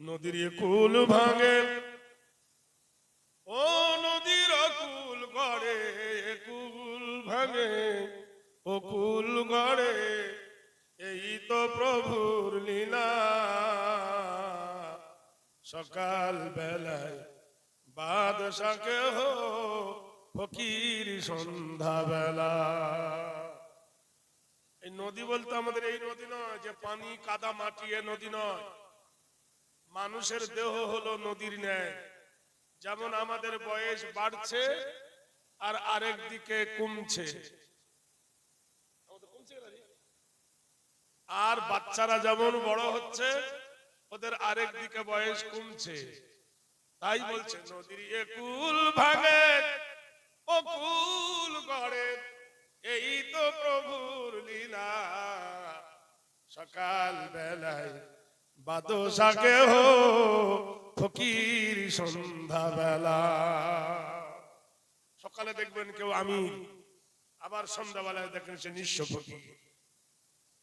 নদীর কুল ভাঙে, ও নদীর কুল গড়ে, কুল ভাঙে ও কুল গড়ে, এই তো প্রভুর লীলা। সকাল বেলায় বাদশাকে হো ফকির সন্ধ্যা বেলা। এই নদী বলতে আমাদের এই নদী নয় যে পানি কাদা মাটি, এ নদী নয়। মানুষের দেহ হলো নদীর ন্যায়। যেমন আমাদের বয়স বাড়ছে আর আরেক দিকে কমছে, আর বাচ্চারা যেমন বড় হচ্ছে ওদের আরেক দিকে বয়স কমছে। তাই বলছে নদীর কুল ভাঙে ও কুল গড়ে, এই তো প্রভুর লীলা। সকাল বেলায় বাদশাকে হো ফকির সন্ধ্যা বেলা। সকালে দেখবেন কেউ আমি, আবার সন্ধ্যাবেলায় দেখেন সে নিঃস্ব ফকির।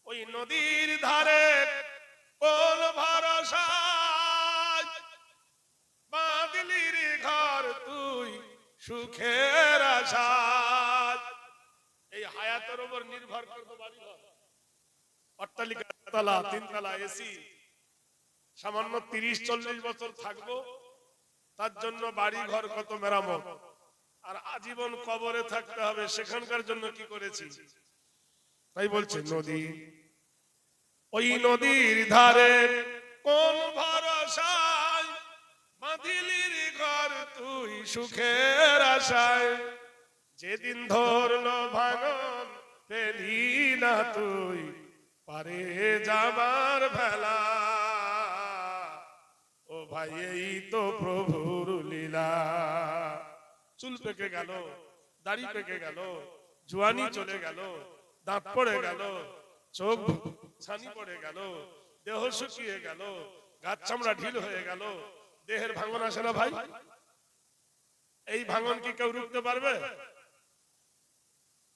ওই নদীর ধারে কোন ভরসা, বাদলির ঘর তুই সুখের আশা। এই হায়াতের উপর নির্ভর করবে বাড়ি ঘর, অট্টালিকা, তলা, তিনতলা, এসি। সামান্য 30-40 বছর থাকবো, তার জন্য বাড়ি ঘর কত মেরামত, আর আজীবন কবরে থাকতে হবে, সেখানকার জন্য কি করেছি। তাই বলছে নদী, ওই নদীর ধারে কোন ভরসায়, বাঁধিলির ঘর তুই সুখের আশায়। যেদিন ধরলো ভাঙন পেলি না তুই পারে যাবার ভেলা। ও ভাই এই তো প্রভুর লীলা। চুল পেকে গেল, দাড়ি পেকে গেল, জোয়ানি চলে গেল, দাঁত পড়ে গেল, চোখ ছানি পড়ে গেল, দেহ শুকিয়ে গেল, গাছ চামড়া ঢিল হয়ে গেল, দেহের ভাঙন আসে না ভাই? এই ভাঙন কি কেউ রুখতে পারবে?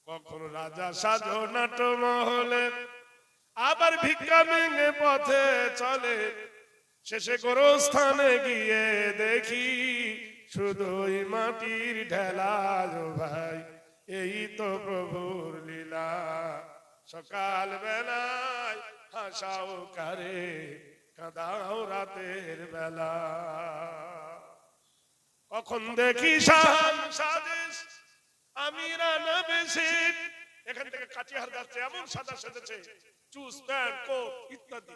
কখনো রাজা সাজো নাট মহলে, আবার ভিক্ষা ভেঙে পথে চলে, শেষে কোনো স্থানে গিয়ে দেখি শুধুই মাটির ঢেলা। ভাই এই তো প্রভুর লীলা। সকাল বেলায় হাসাও কারে, কাঁদাও রাতের বেলা। কখন দেখি শান সাদেশ আমিরা নবেশে, এখান থেকে কাচিহার যাচ্ছে এমন সাদা সেজেছে, চুস প্যান্ট কোট ইত্যাদি।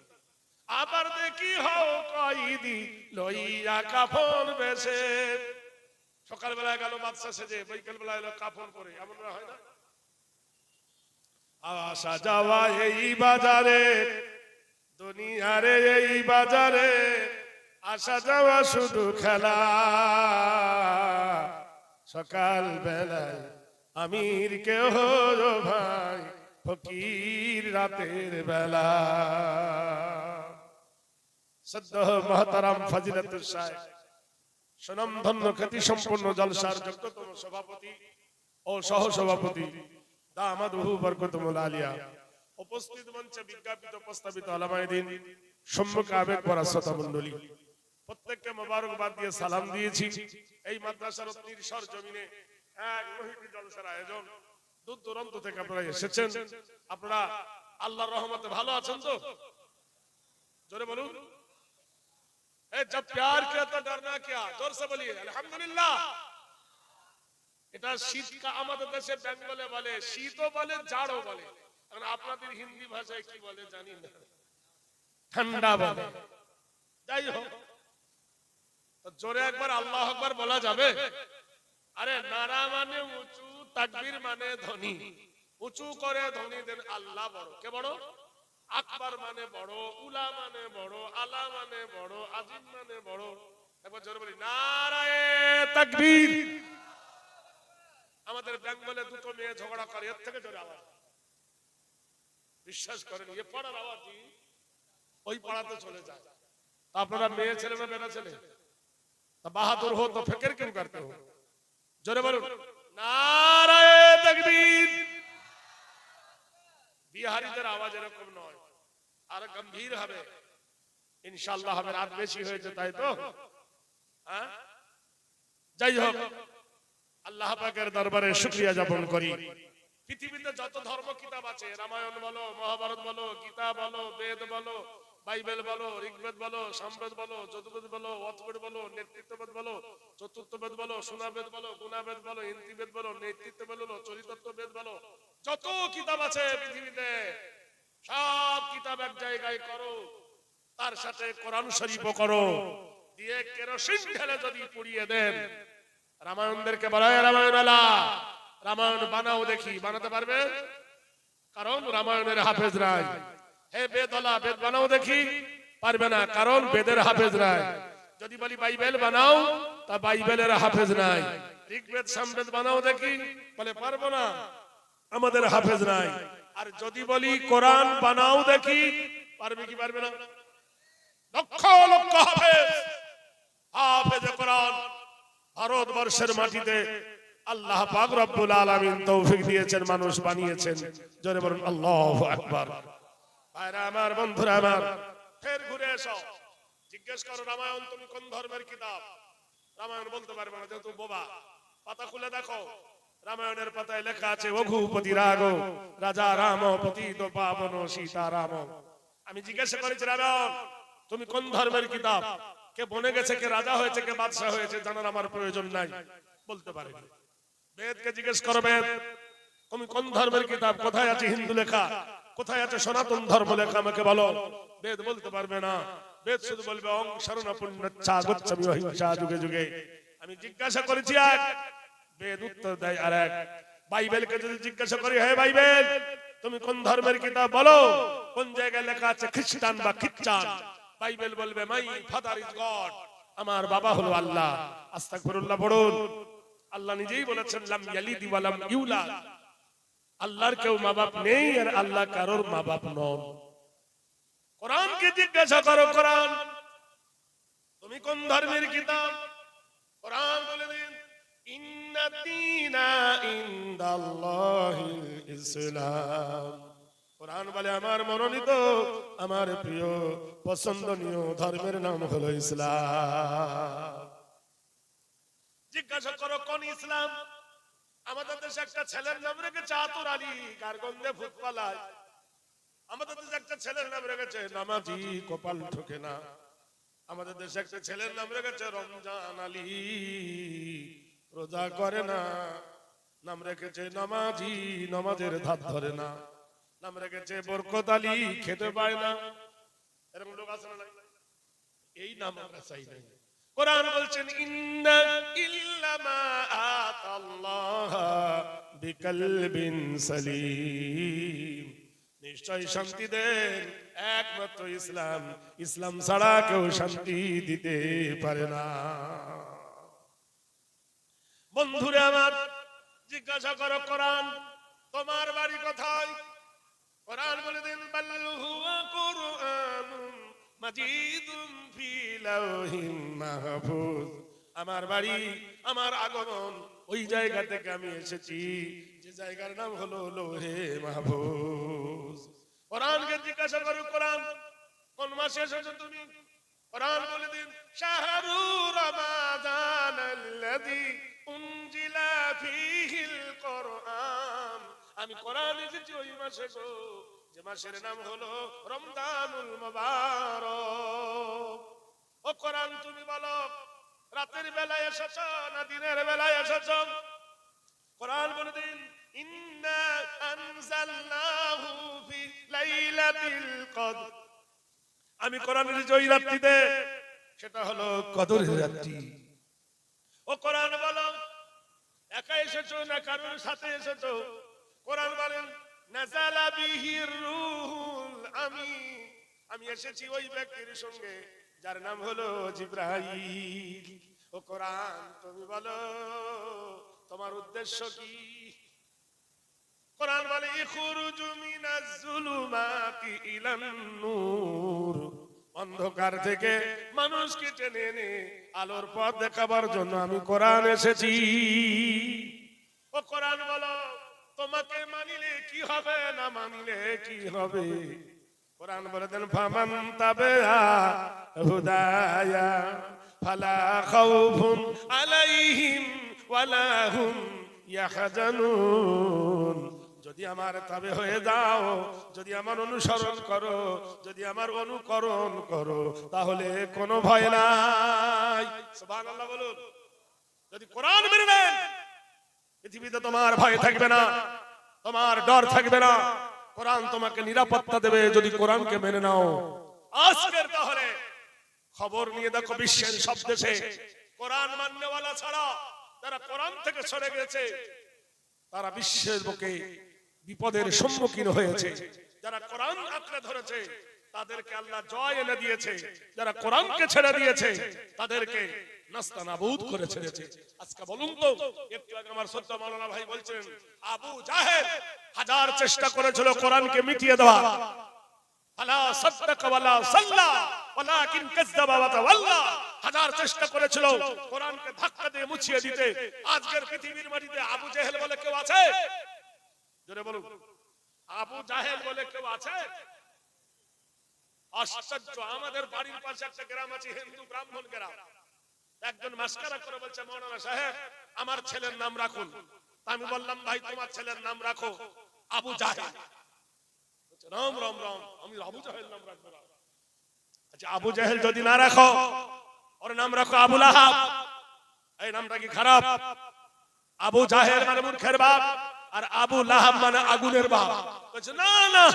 আবার দেখি হও কয়েদি লইয়া কাফন বেশে। সকাল বেলায় গেল বাদশা সেজে, বিকেল বেলায় এলো কাফন পরে, এমন হয় না? আসা যাওয়া এই বাজারে, দুনিয়ারে এই বাজারে, আসা যাওয়া শুধু খেলা। সকাল বেলায় আমির কেহ ভাই, ফকির রাতের বেলা। সদ্য মহতারাম ফজিলতুল শাইখ, সুনামধন্য খ্যাতি সম্পন্ন জলসার যোগ্যতম সভাপতি ও সহ সভাপতি দামাদুহু বরকতুল আলিয়া, উপস্থিত মঞ্চে বিজ্ঞাপিত প্রস্তাবিত আলামায়ে দ্বীন, সম্মুখে আবেগ ভরা শ্রোতা মণ্ডলী, প্রত্যেককে মোবারকবাদ দিয়ে সালাম দিয়েছি। এই মাদ্রাসার অতির সরজমিনে এক মহিবী জলসার আয়োজন, দূর দূরান্ত থেকে আপনারা এসেছেন। আপনারা আল্লাহর রহমতে ভালো আছেন তো? জোরে বলুন। जब प्यार किया तो डरना क्या, जोर से बोलिए अल्हम्दुलिल्लाह। এটা শীতকা আমাদের দেশে বেঙ্গলে বলে, শীতও বলে জাড়ও বলে, কারণ আপনাদের হিন্দি ভাষায় কি বলে জানি না, ঠান্ডা বলে। যাই হোক, তো জোরে একবার আল্লাহু আকবার বলা যাবে? আরে নারা মানে উঁচু, তাকবীর মানে ধ্বনি। উঁচু করে ধ্বনি দেন আল্লাহ বড়। কে বড়? আকবার মানে বড়, উলা মানে বড়, আলা মানে বড়, আজিম মানে বড়। একবার জোরে বলি নারায়ে তাকবীর। আমাদের বেঙ্গলে দুটো মেয়ে ঝগড়া করে, এর থেকে জোরে আওয়াজ। বিশ্বাস করেন, এ পড়ার আওয়াজই ওই পাড়াতে চলে যায়। আপনারা মেয়ে ছেলে না বেটা ছেলে? তা বাহাদুর হো তো ফিকির क्यों करते हो? জোরে বলুন নারায়ে তাকবীর। বিহারীদের আওয়াজ এরকম নয়, আর গম্ভীর হবে। ইনশাআল্লাহ হবে, রাত বেশি হয়েছে তাই তো। হ্যাঁ, যাই হোক, আল্লাহ পাকের দরবারে শুকরিয়া জ্ঞাপন করি। পৃথিবীতে যত ধর্ম কিতাব আছে, রামায়ণ বলো, মহাভারত বলো, গীতা বলো, বেদ বলো, বাইবেল বলো, ঋগ্বেদ বলো, সামবেদ বলো, যজুর্বেদ বলো, অথর্ববেদ বলো, নেতৃত্ববেদ বলো, চতুর্থবেদ বলো, সোনাবেদ বলো, গুণাবেদ বলো, ইন্দ্রিবেদ বলো, নেতৃত্ববেদ বলো, চরিতার্থবেদ বলো, যত কিতাব আছে পৃথিবীতে সব কিতাব এক জায়গায় করো, তার সাথে কোরআন শরীফও করো, দিয়ে কেরোসিন ঢেলে যদি পুড়িয়ে দেন, রামায়ণদেরকে বলা হয় রামায়ণওয়ালা, রামায়ণ বানাও দেখি, বানাতে পারবে? কারণ রামায়ণের হাফেজ নাই। হে বেদওয়ালা, বেদ বানাও দেখি, পারবে না, কারণ বেদের হাফেজ নাই। যদি বলি বাইবেল বানাও, তা বাইবেলের হাফেজ নাই। ঋগ্বেদ সামবেদ বানাও দেখি, বলে পারবো না, আমাদের হাফেজ নাই। আর যদি বলি কোরআন বানাও দেখি, পারবে কি পারবে না? লক্ষ লক্ষ হাফেজ, হাফেজে কোরআন ভারতবর্ষের মাটিতে আল্লাহ পাক রব্বুল আলামিন তৌফিক দিয়েছেন, মানুষ বানিয়েছেন। জোরে বলুন আল্লাহু আকবার। ভাইরা আমার, বন্ধুরা আমার, ফের ঘুরে এসো, জিজ্ঞেস করো রামায়ণ তুমি কোন ধর্মের কিতাব? রামায়ণ বলতে পারবে না, যেহেতু বোবা। পাতা খুলে দেখো, রামায়ণের পাতায় লেখা আছে রঘুপতি রাগ রাজা রাম পতিত পাবন সীতারাম। আমি জিজ্ঞাসা করেছি রামায়ণ তুমি কোন ধর্মের কিতাব? কে বনে গেছে, কে রাজা হয়েছে, কে বাদশা হয়েছে, জানার আমার প্রয়োজন নাই, বলতে পারে। বেদকে জিজ্ঞেস করো, বেদ তুমি কোন ধর্মের কিতাব? কোথায় আছে হিন্দু লেখা, কোথায় আছে সনাতন ধর্ম লেখা, আমাকে বলো। বেদ বলতে পারবে না, বেদ শুধু বলবে ওং শরণ পুণ্যচ্ছা গচ্ছামি অহিংসা যুগে যুগে। আমি জিজ্ঞাসা করেছি এক, বেদ উত্তর দেয় আর এক। বাইবেলকে যদি জিজ্ঞাসা করি, হে বাইবেল তুমি কোন ধর্মের কিতাব বলো, কোন জায়গায় লেখা আছে খ্রিস্টান বা খ্রিস্টান, বাইবেল বলবে মাই ফাদার ইজ গড, আমার বাবা হলো আল্লাহ। আস্তাগফিরুল্লাহ পড়ুন। আল্লাহ নিজেই বলেছেন লাম ইয়ালিদ ওয়া লাম ইউলাদ, আল্লাহর কেউ মা বাপ নেই আর আল্লাহ কারোর মা বাপ নন। কোরআনকে জিজ্ঞাসা করো, কোরআন তুমি কোন ধর্মের কিতাব? কোরআন বলে দিন ইন্না দীনা ইনদাল্লাহিল ইসলাম। কোরআন বলে আমার মনোনীত, আমার প্রিয় পছন্দনীয় ধর্মের নাম হলো ইসলাম। জিজ্ঞাসা করো কোন ইসলাম? আমাদের দেশে একটা ছেলের নাম রেখেছে আতর আলী, কারগন্ধে ভূত পালায়। আমাদের দেশে একটা ছেলের নাম রেখেছে নামাজি, কপাল ঠোকে না। আমাদের দেশে একটা ছেলের নাম রেখেছে রমজান আলী, রোজা করে না। নাম রেখেছে নামাজি, নামাজের ধার ধরে না। নাম রেখেছে বরকত আলী, খেতে পায় না। এরকম লোক আছে না? এই নাম আমরা চাই না। কোরআন বলছেন ইন্না ইল্লামা আতাল্লাহ বিকলবিন সালিম, নিশ্চয় শান্তি দেন একমাত্র ইসলাম, ইসলাম ছাড়া কেউ শান্তি দিতে পারে না। বন্ধুরা আমার, জিজ্ঞাসা করো কোরআন তোমার বাড়ি কোথায়? কোরআন বলে দিন বাল হুয়া কুরআনুন মাজিদুন ফি লাওহিম মাহফুজ, আমার বাড়ি, আমার আগমন ওই জায়গা থেকে আমি এসেছি যে জায়গার নাম হলো লৌহে মাহফুজ। কোরআনকে জিজ্ঞাসা করো কোরআন কোন মাসে এসেছো তুমি? কোরআন বলে দিন শাহরু রমাদানাল্লাযী উনজিলা ফীহিল কোরআন, আমি কোরআন এসেছি ওই মাসে গো, যে মাসের নাম হলো রমজানুল মুবারক। ও কোরআন তুমি বলো রাতের বেলায় এসেছো না দিনের বেলায় এসেছো? কোরআন বলে দিন ইন্না আনজালনাহু ফি লাইলাতিল কদর, আমি কোরআন এসেছি ওই রাত্রিতে, সেটা হলো কদরের রাত্রি। ও কোরআন বলো একা এসেছো না কারোর সাথে এসেছো? কোরআন বলেন নাযালা বিহির রূহুল আমিন, আমি এসেছি ওই ব্যক্তির সঙ্গে যার নাম হলো জিবরাইল। ও কোরআন তুমি বলো তোমার উদ্দেশ্য কি? কোরআন বলে ইখরুজু মিনাজ যুলুমাতি ইলান নূর, অন্ধকার থেকে মানুষকে টেনে এনে আলোর পথ দেখাবার জন্য আমি কোরআন এসেছি। ও কোরআন বলো তোমাকে মানিলে কি হবে, না মানিলে কি হবে? কোরআন বলে দেন ফামান তাবিআ হুদায়া ফালা খাউফুন আলাইহিম ওয়ালা হুম ইয়াহজানুন। যদি আমার তাবে হয়ে যাও, যদি আমার অনুসরণ করো, যদি আমার অনুকরণ করো, তাহলে কোনো ভয় নাই। সুবহানাল্লাহ বলুন। যদি কোরআন মেনে নেন, পৃথিবীতে তোমার ভয় থাকবে না, তোমার ডর থাকবে না। কোরআন তোমাকে নিরাপত্তা দেবে যদি কোরআনকে মেনে নাও। আজকের তাহলে খবর নিয়ে দেখো, বিশ্বের সব দেশে কোরআন মাননেওয়ালা ছাড়া যারা কোরআন থেকে সরে গেছে, তারা বিশ্বের বুকে বিপদের সম্মুখীন হয়েছে। যারা কোরআন আঁকড়ে ধরেছে তাদেরকে আল্লাহ জয় এনে দিয়েছে, যারা কোরআনকে ছেড়ে দিয়েছে তাদেরকে নাস্তানাবুদ করে ছেড়েছে। আজকে বলুন তো, একটু আগে আমার শ্রদ্ধা মাওলানা ভাই বলছেন, আবু জাহেল হাজার চেষ্টা করেছিল কোরআনকে মিটিয়ে দেওয়া। আলা সাদ্দাকা ওয়ালা সাল্লা ওয়ালাকিন কাযযাবা ওয়া তাওয়াল্লা। হাজার চেষ্টা করেছিল কোরআনকে ধাক্কা দিয়ে মুছিয়ে দিতে। আজকের পৃথিবীর মাটিতে আবু জাহেল বলে কেউ আছে? জোরে বলুন, আবু জাহেল বলে কেউ আছে? আশ্চর্য। আমাদের বাড়ির পাশে একটা গ্রাম আছে, হিন্দু ব্রাহ্মণ গ্রাম। একজন মাস্কারা করে বলছে, মাওলানা সাহেব আমার ছেলের নাম রাখুন। আমি বললাম, ভাই তোমার ছেলের নাম রাখো আবু জাহেল। রাম রাম রাম, আমি আবু জাহেল নাম রাখবো না। আচ্ছা, আবু জাহেল যদি না রাখো, ওর নাম রাখো আবু লাহাব। এই নামটা কি খারাপ? আবু জাহেল মানে মূর্খের বাপ, আর আবু লাহাব মানে আগুনের বাপ। বলছে না না,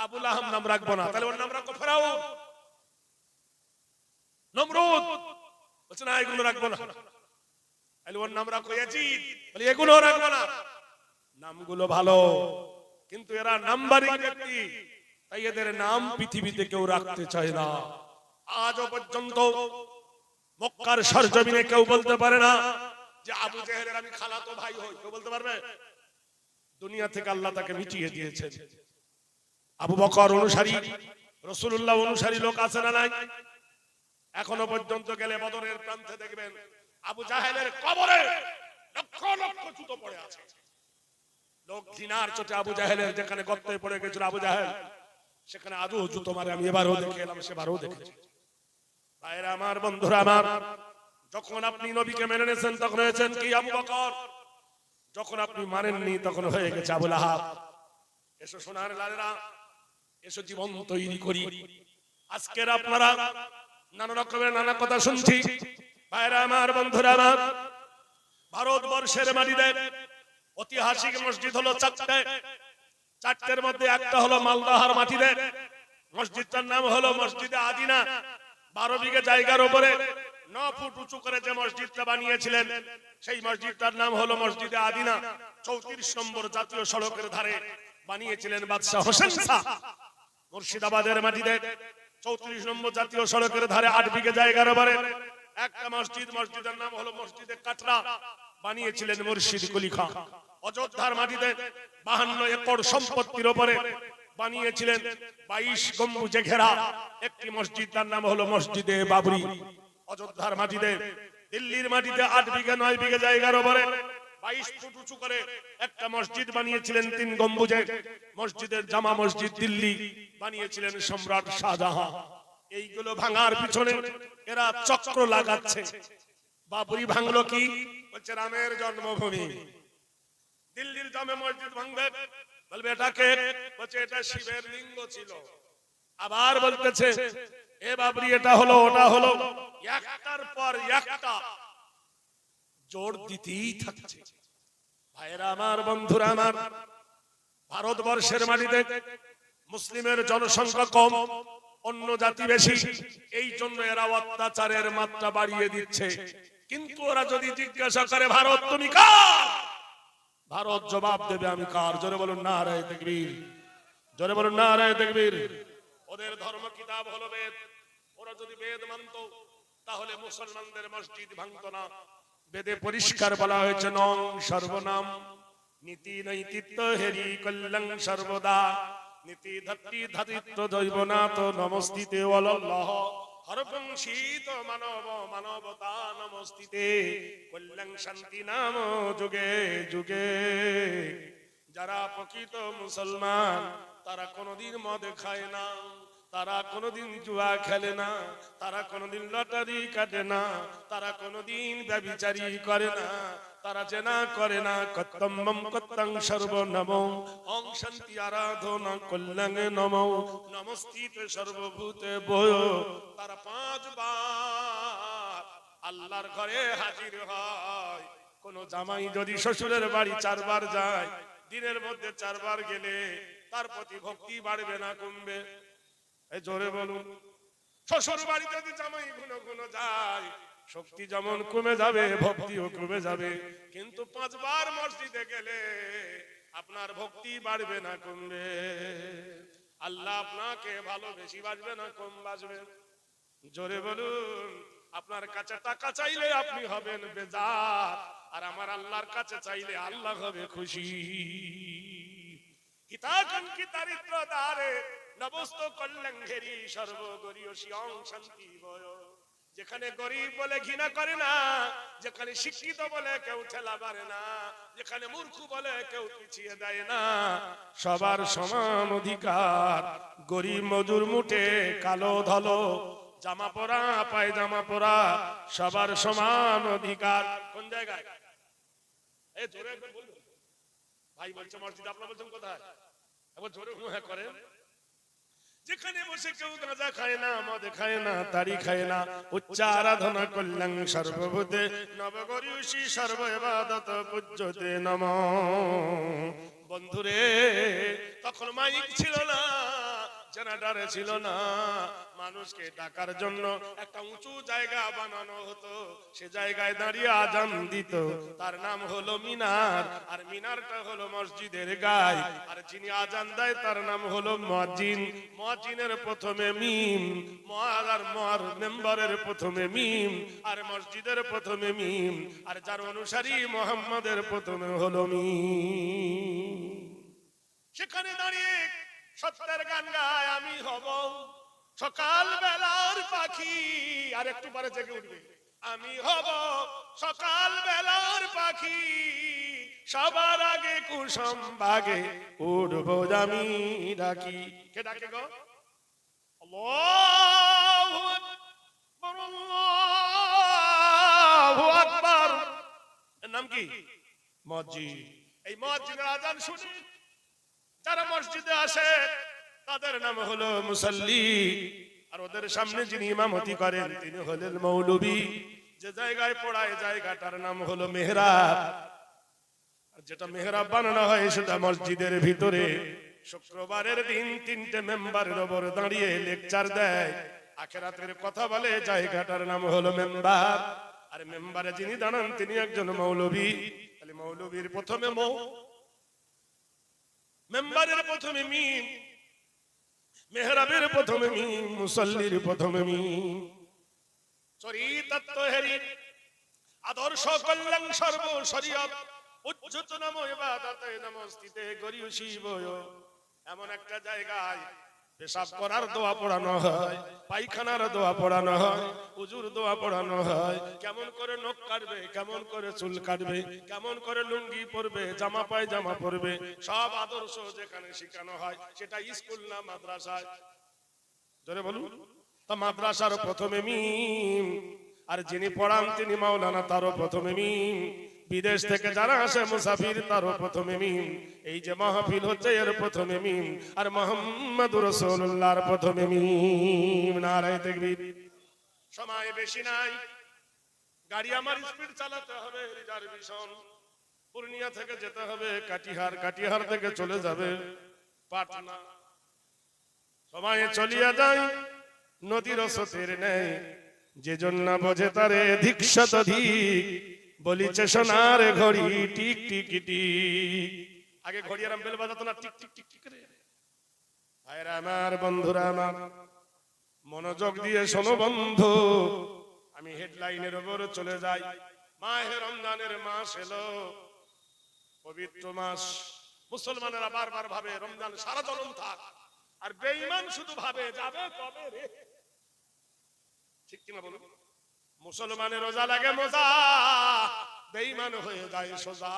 আবু লাহাব নাম রাখবো না। তাহলে ওর নাম রাখো ফেরাউন, নমরুদ। বলছে না, এগুলো রাখবো না। তাহলে ওর নাম রাখো ইয়াজিদ। বলে এগুলো রাখবো না। নামগুলো ভালো, কিন্তু এরা নাম্বারিং ব্যক্তি, তাই এদের নাম পৃথিবীতে কেউ রাখতে চায় না। আজও পর্যন্ত মক্কার সরজমিনে কেউ বলতে পারে না যে আবু জাহেলের আমি খালাতো ভাই হই। কেউ বলতে পারবে? দুনিয়া থেকে আল্লাহ তাকে মিটিয়ে দিয়েছেন। আবু বকর অনুসারী, রাসূলুল্লাহ অনুসারী লোক আছে না নাই? এখনো পর্যন্ত গেলে বদরের প্রান্তে দেখবেন আবু জাহেলের কবরে লক্ষ লক্ষ জুতো পড়ে আছে। লোক ঘৃণার চোটে আবু জাহেলের যেখানে গর্তে পড়ে গেছিল আবু জাহেল, সেখানে আজও জুতো মারে। আমি এবারও দেখে এলাম, সেবারও দেখেছি। ভাইরা আমার, বন্ধুরা আমার, যখন আপনি নবীকে মেনে নিয়েছেন তখন হয়েছেন কি আবু বকর, যখন আপনি মানেননি তখন হয়ে গেছে আবু লাহাব। এসো সোনার লালেরা, এসো জীবন তৈরি করি। আজকের আপনারা নানা রকমের নানা কথা শুনছি। ভাইরা আমার, বন্ধুরা আমার, ভারতবর্ষের মাটিতে ঐতিহাসিক মসজিদ হলো চারটে। চারটের মধ্যে একটা হলো মালদাহার মাটিতে। মসজিদটার নাম হলো মসজিদে আদিনা। 12 বিঘা জায়গার উপরে 9 ফুট উঁচু করে যে মসজিদটা বানিয়েছিলেন, সেই মসজিদটার নাম হলো মসজিদে আদিনা। 34 নম্বর জাতীয় সড়কের ধারে বানিয়েছিলেন বাদশাহ হোসেন শাহ। মুর্শিদাবাদের মাটিতে 34 নম্বর জাতীয় সড়কের ধারে 8 বিঘা জায়গার উপরে একটা মসজিদ, মসজিদের নাম হলো মসজিদে কাটরা, বানিয়েছিলেন মুর্শিদ কুলি খান। অযোধ্যার মাটিতে 52 একর সম্পত্তির উপরে বানিয়েছিলেন 22 গম্বুজে ঘেরা একটি মসজিদ, তার নাম হলো মসজিদে বাবরি। অযোধ্যার মাটিতে, দিল্লির মাটিতে 8 বিঘা 9 বিঘা জায়গার উপরে 22 ফুট উঁচু করে একটা মসজিদ বানিয়েছিলেন 3 গম্বুজে, মসজিদের জামা মসজিদ দিল্লি, বানিয়েছিলেন সম্রাট শাহজাহান। এইগুলো ভাঙার পিছনে এরা চক্র লাগাচ্ছে। বাবরি ভাঙলো কি? বলছে রামের জন্মভূমি। দিল্লির জামে মসজিদ ভাঙবে, বলবে এটাকে, বলছে এটা শিবের লিঙ্গ ছিল। আবার বলতেছে এ বাবরি এটা হলো ওটা হলো, একটার পর একটা জোর দিতেই থাকছে। ভাইরা আমার, বন্ধুরা আমার, ভারতবর্ষের মাটিতে মুসলিমের জনসংখ্যা কম, অন্য জাতি বেশি, এই জন্য এরা অত্যাচারের মাত্রা বাড়িয়ে দিচ্ছে। কিন্তু ওরা যদি জিজ্ঞাসা করে ভারত তুমি কার, ভারত জবাব দেবে আমি কার। জোরে বলুন নারায়ে তাকবীর, জোরে বলুন নারায়ে তাকবীর। ওদের ধর্ম কিতাব হলো বেদ। ওরা যদি বেদ মানতো তাহলে মুসলমানদের মসজিদ ভাঙতো না। বেদে পরিষ্কার বলা হয়েছে নং সর্বনাম নীতি নৈতিত্য হেরি কল্যাণ সর্বদা নীতি ধত্তি ধাতিত্ব দৈবনাথ নমস্তিতে ওয়াল্লাহ হরবংশীত মানব মানবতা নমস্তিতে কল্যাণ শান্তি নাম যুগে যুগে। যারা প্রকৃত মুসলমান তারা কোনোদিন মদ খায় না, তারা কোনোদিন জুয়া খেলে না, তারা কোনোদিন লটারি কাটে না, তারা কোনোদিন ব্যভিচারী করে না, তারা জেনা করে না। কত্তম্বম কত্তং সর্বনমঃ ওং শান্তি আরাধনা কল্যাণে নমঃ নমস্তিতে সর্বভূতে ভয়ো। তারা 5 বার আল্লাহর ঘরে হাজির হয়। কোন জামাই যদি শ্বশুরের বাড়ি 4 বার যায়, দিনের মধ্যে 4 বার গেলে তার প্রতি ভক্তি বাড়বে না কমবে? এই জোরে বলুন। শ্বশুর বাড়ি যদি জামাই ঘন ঘন যায়, শক্তি যেমন কমে যাবে, ভক্তিও কমে যাবে। কিন্তু 5 বার মসজিদে গেলে আপনার ভক্তি বাড়বে না কমবে? আল্লাহ আপনাকে ভালো বেশি বাসবে না কম বাসবে? জোরে বলুন। আপনার কাছে টাকা চাইলে আপনি হবেন বেজার, আর আমার আল্লাহর কাছে চাইলে আল্লাহ হবে খুশি। হিতাকান কি দারিদ্র দ্বারে নবস্ত কল্যাণ ঘেরি সর্বগরীয় শিয়ং শান্তি ভয়। যেখানে গরিব বলে ঘৃণা করে না, যেখানে শিক্ষিত বলে কেউ ঠেলা পারে না, যেখানে মূর্খ বলে কেউ পিছিয়ে দেয় না, সবার সমান অধিকার। গরিব মজুর মুঠে কালো ধলো জামা পরা পায়জামা পরা, সবার সমান অধিকার। কোন জায়গায়? এই জোরে বলুন। ভাই বলছে মসজিদ, আপনারা বলছেন কোথায়? এবার জোরে হুঁ করেন। যেখানে বসে কেউ গাঁজা খায় না, মদ খায় না, তাড়ি খায় না, উচ্চ আরাধনা কল্যাণ সর্বভূতে নবগরিয়সী সর্ব ইবাদত পূজ্যতে নমঃ। বন্ধুরে, তখন মাইক ছিল না, জেনারেটর ছিল না, মানুষকে ডাকার জন্য একটা উঁচু জায়গা বানানো হতো। সে জায়গায় দাঁড়িয়ে আজান দিত, তার নাম হলো মিনার। আর মিনারটা হলো মসজিদের গায়। আর যিনি আজান দেয় তার নাম হলো মুয়াজ্জিন। মুয়াজ্জিনের প্রথমে মিম, আর মেম্বারের প্রথমে মিম, আর মসজিদের প্রথমে মিম, আর যার অনুসারী মুহাম্মাদের প্রথমে হলো মিম। সেখানে দাঁড়িয়ে সত্যের গান গায়, আমি হব সকাল বেলার পাখি। আর একটু পরে জেগে উঠবে, আমি হব সকাল বেলার পাখি, সবার আগে কুসুম বাগে উড়বো আমি ডাকি। কে ডাকে গো? আল্লাহু আকবার, আল্লাহু আকবার। এর নাম কি? মসজিদ। এই মসজিদের আজান শুনে যারা মসজিদে আসে তাদের নাম হলো মুসাল্লি। আর ওদের সামনে যিনি ইমামতি করেন তিনি হলেন মৌলবী। যে জায়গায় পড়ায় জায়গাটার নাম হলো মেহরাব। আর যেটা মেহরাব বানানো হয় সেটা মসজিদের ভিতরে। শুক্রবারের দিন 3টে মেম্বারের ওপর দাঁড়িয়ে লেকচার দেয়, আখিরাতের কথা বলে। জায়গাটার নাম হলো মেম্বার। আর মেম্বারে যিনি দাঁড়ান তিনি একজন মৌলবী। তাহলে মৌলবীর প্রথমে মেম্বারের প্রথমে মিম, মেহরাবের প্রথমে মিম, মুসাল্লির প্রথমে মিম। চরিতার্থ হেরি আদর্শ কল্যাণ সর্ব শরীয়ত উচ্চত নাম ইবাদতে নমস্তিতে গরিয়সী বয়। এমন একটা জায়গায় পেশাব করার দোয়া পড়ানো হয়, পায়খানার দোয়া পড়ানো হয়, উজুর দোয়া পড়ানো হয়। কেমন করে নখ কাটবে, কেমন করে চুল কাটবে, কেমন করে লুঙ্গি পরবে, জামা পায়জামা পরবে, সব আদর্শ যেখানে শেখানো হয় সেটা স্কুল না মাদ্রাসায়? জোরে বলুন। তা মাদ্রাসার প্রথমে মিম, আর যিনি পড়ান তিনি মাওলানা, তারও প্রথমে মিম। বিদেশ থেকে যারা আসে মুসাফির তারও প্রথমে মিম। এই যে মাহফিল হচ্ছে এর প্রথমে মিম। আর মুহাম্মাদুর রাসূলুল্লাহর প্রথমে মিম। নারায়ে তাকবীর। সময় বেশি নাই, গাড়ি আমার স্পিড চালাতে হবে। রিজার্ভেশন পূর্ণিয়া থেকে যেতে হবে কাটিহার, কাটিহার থেকে চলে যাবে পাটনা। সময় চলিয়া যায় নদীর স্রোতের ন্যায়, যে জন্য বোঝে তারে ধিক্ষত ধিক। বলিছে সোনার ঘড়ি টিক টিক টিক। আগে ঘড়ি আর বেল বাজাতো না, টিক টিক টিক টিক করে। ভাইরা আমার, বন্ধুরা আমার, মনোযোগ দিয়ে শোনো বন্ধু। আমি হেডলাইনের উপর চলে যাই। মাহে রমজানের মাস এলো, পবিত্র মাস। মুসলমানেরা বারবার ভাবে রমজান সারা জনম থাক, আর বেঈমান শুধু ভাবে যাবে কবে রে। ঠিক কিনা বলুন? মুসলমানের রোজা লাগে মজা, বেঈমান হয়ে যায় সোজা।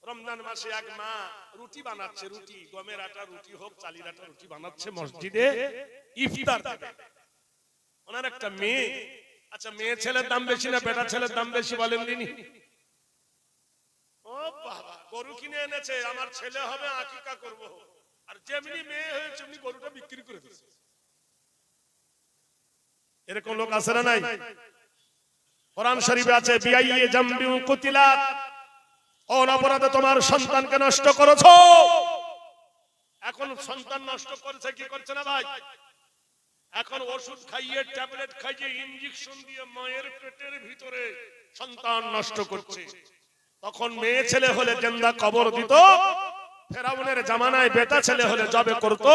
রমজান মাসে এক মা রুটি বানাচ্ছে, রুটি গমের আটা রুটি হোক চালের আটা রুটি বানাচ্ছে মসজিদে ইফতার দেবে। ওনার একটা মেয়ে, আচ্ছা মেয়ে ছেলের দাম বেশি না বেটা ছেলের দাম বেশি বলেন দিনি? ও বাবা, গরু কিনে এনেছে, আমার ছেলে হবে আকিকা করব, আর যেমনি মেয়ে হয়েছে এমনি গরুটা বিক্রি করে দিয়েছে। এরকম লোক আছে না নাই? কোরআন শরীফে আছে বিআইয়ে জামবি কুতিলাত, অপরাধে তোমার সন্তানকে নষ্ট করেছো। এখন সন্তান নষ্ট করছে কি করছে না ভাই? এখন ওষুধ খাইয়ে ট্যাবলেট খাইয়ে ইনজেকশন দিয়ে মায়ের পেটের ভিতরে সন্তান নষ্ট করছে। তখন মেয়ে ছেলে হলে জিন্দা কবর দিত, ফেরাউনের জামানায় বেটা ছেলে হলে জবে করত।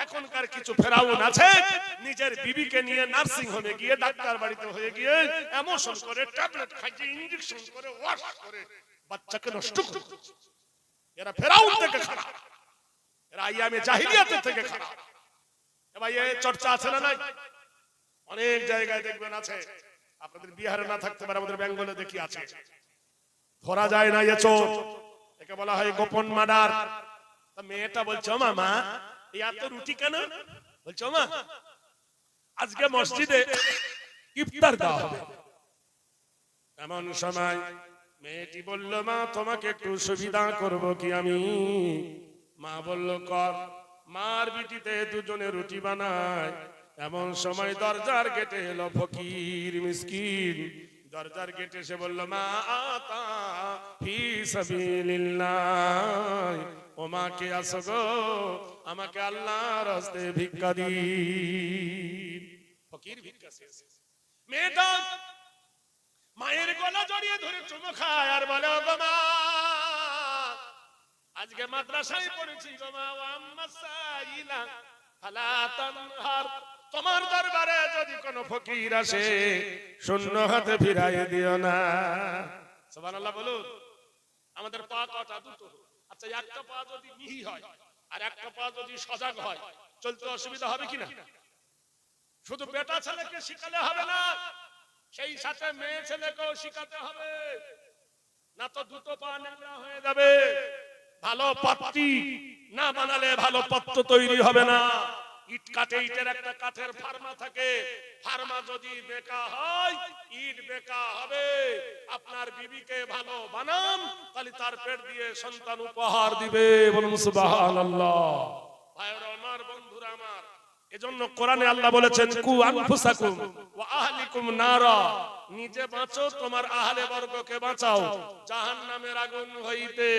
এখনকার কিছু ফেরাউন আছে নিজের বিবিকে নিয়ে নার্সিং হোমে গিয়ে ডাক্তার বাড়িতে হয়ে গিয়ে এমোশন করে ট্যাবলেট খাইয়ে ইনজেকশন করে ওয়াশ করে বাচ্চাকে নষ্ট করে। এরা ফেরাউন থেকে খারাপ, এরা আইয়ামে জাহিলিয়াত থেকে খারাপ। ভাই এই চর্চা আছে না নাই? অনেক জায়গায় দেখবেন আছে, আপনাদের বিহারে না থাকতে পারে, আমাদের বেঙ্গলে দেখি আছে। ধরা যায় না এ চোর, একে বলা হয় গোপন মার্ডার। তা মেয়েটা বলছে ও মামা এত রুটি কেন? বলছে ও মা আজকে মসজিদে ইফতার দেওয়া হবে। এমন সময় মেয়েটি বলল মা তোমাকে একটু সুবিধা করব কি আমি? মা বলল কর। মার বিটিতে দুজনে রুটি বানায়। এমন সময় দরজার গেটে এলো ফকির মিসকিন। দরজার গেটে এসে বলল মা আতা ফি সাবিলিল্লাহ, ও মা কে আসো গো, আমাকে আল্লাহর রাস্তায় ভিক্ষা দিন। ফকির ভিক্ষা শেষ। মেয়েটা মায়ের গলা জড়িয়ে ধরে চুমু খায় আর বলে ও গো মা আজকে মাদ্রাসায় পড়েছি গো মা, আম্মা সাইলা ফালা তানহার, তোমার দরবারে যদি কোন ফকির আসে শূন্য হাতে ফিরাইয়ে দিও না। সুবহানাল্লাহ বলুন। আমাদের পা কটা? দুটো। আচ্ছা একটা পা যদি মিহি হয় আর একটা পা যদি সজাগ হয় চলতে অসুবিধা হবে কিনা? শুধু বেটা ছেলেকে শিখালে হবে না, সেই সাথে মেয়ে ছেলেকেও শিখাতে হবে, না তো দুটো পা ন্যাংরা হয়ে যাবে। ভালো পাত্রী না বানালে ভালো পাত্র তৈরি হবে না। ইট কাটে, ইটের একটা কাঠের ফার্মা থাকে, ফার্মা যদি বেকা হয় ইট বেকা হবে। আপনার বিবিকে ভালো বানান, তাহলে তার পেট দিয়ে সন্তান উপহার দিবে। বলুন সুবহানাল্লাহ। ভাইরা আমার, বন্ধুরা আমার, এজন্য কোরআনে আল্লাহ বলেছেন কু আনফুসাকুম ওয়া আহলিকুম নারা, নিজে বাঁচো তোমার আহলে বর্গকে বাঁচাও জাহান্নামের আগুন হইতে।